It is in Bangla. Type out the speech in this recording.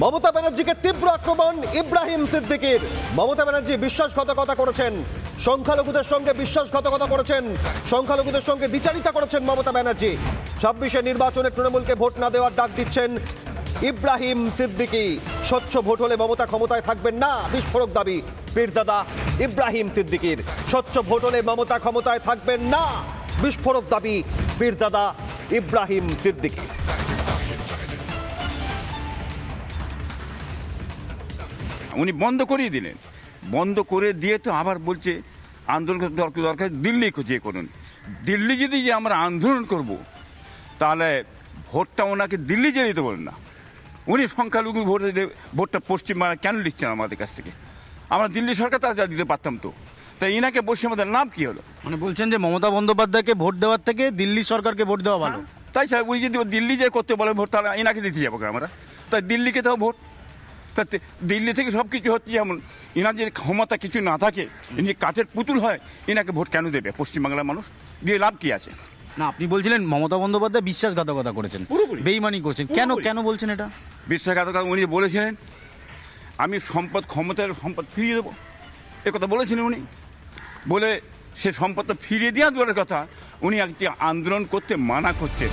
মমতা ব্যানার্জিকে তীব্র আক্রমণ ইব্রাহিম সিদ্দিকীর। মমতা ব্যানার্জি বিশ্বাসঘাতকতা করেছেন, সংখ্যালঘুদের সঙ্গে বিশ্বাসঘাতকতা করেছেন, সংখ্যালঘুদের সঙ্গে দ্বিচারিতা করেছেন মমতা ব্যানার্জি। ২৬শে নির্বাচনে তৃণমূলকে ভোট না দেওয়ার ডাক দিচ্ছেন ইব্রাহিম সিদ্দিকী। স্বচ্ছ ভোট হলে মমতা ক্ষমতায় থাকবেন না, বিস্ফোরক দাবি পীরজাদা ইব্রাহিম সিদ্দিকীর। স্বচ্ছ ভোট হলে মমতা ক্ষমতায় থাকবেন না, বিস্ফোরক দাবি পীরজাদা ইব্রাহিম সিদ্দিকীর। উনি বন্ধ করিয়ে দিলেন, বন্ধ করে দিয়ে তো আবার বলছে আন্দোলন দরকার দিল্লি যে করুন। দিল্লি যদি যে আমরা আন্দোলন করব তাহলে ভোটটা ওনাকে দিল্লি যেতে দিতে বলেন না। উনি সংখ্যালঘু ভোটটা পশ্চিমবাংলা কেন দিচ্ছেন আমাদের কাছ থেকে? আমরা দিল্লি সরকার তারা দিতে পারতাম তো। তাই ইনাকে বসে আমাদের লাভ কি হলো? মানে বলছেন যে মমতা বন্দ্যোপাধ্যায়কে ভোট দেওয়ার থেকে দিল্লি সরকারকে ভোট দেওয়া ভালো। তাই স্যার উনি যদি দিল্লি যে করতে বলে ভোট, তাহলে ইনাকে দিতে যাবো আমরা। তাই দিল্লিকে তো ভোট, তাতে দিল্লি থেকে সব কিছু হচ্ছে। যেমন ইনার যদি ক্ষমতা কিছু না থাকে, ইনি কাচের পুতুল হয়, ইনাকে ভোট কেন দেবে পশ্চিমবাংলার মানুষ? দিয়ে লাভ কি আছে? না, আপনি বলছিলেন মমতা বন্দ্যোপাধ্যায় বিশ্বাসঘাতকতা করেছেন, পুরোপুরি বেইমানি করছেন। কেন কেন বলছেন এটা? বিশ্বাসঘাতকতা উনি বলেছিলেন আমি ক্ষমতার সম্পদ ফিরিয়ে দেবো, এ কথা বলেছিলেন উনি। বলে সে সম্পদটা ফিরিয়ে দেওয়া দূরের কথা, উনি একটি আন্দোলন করতে মানা করছেন।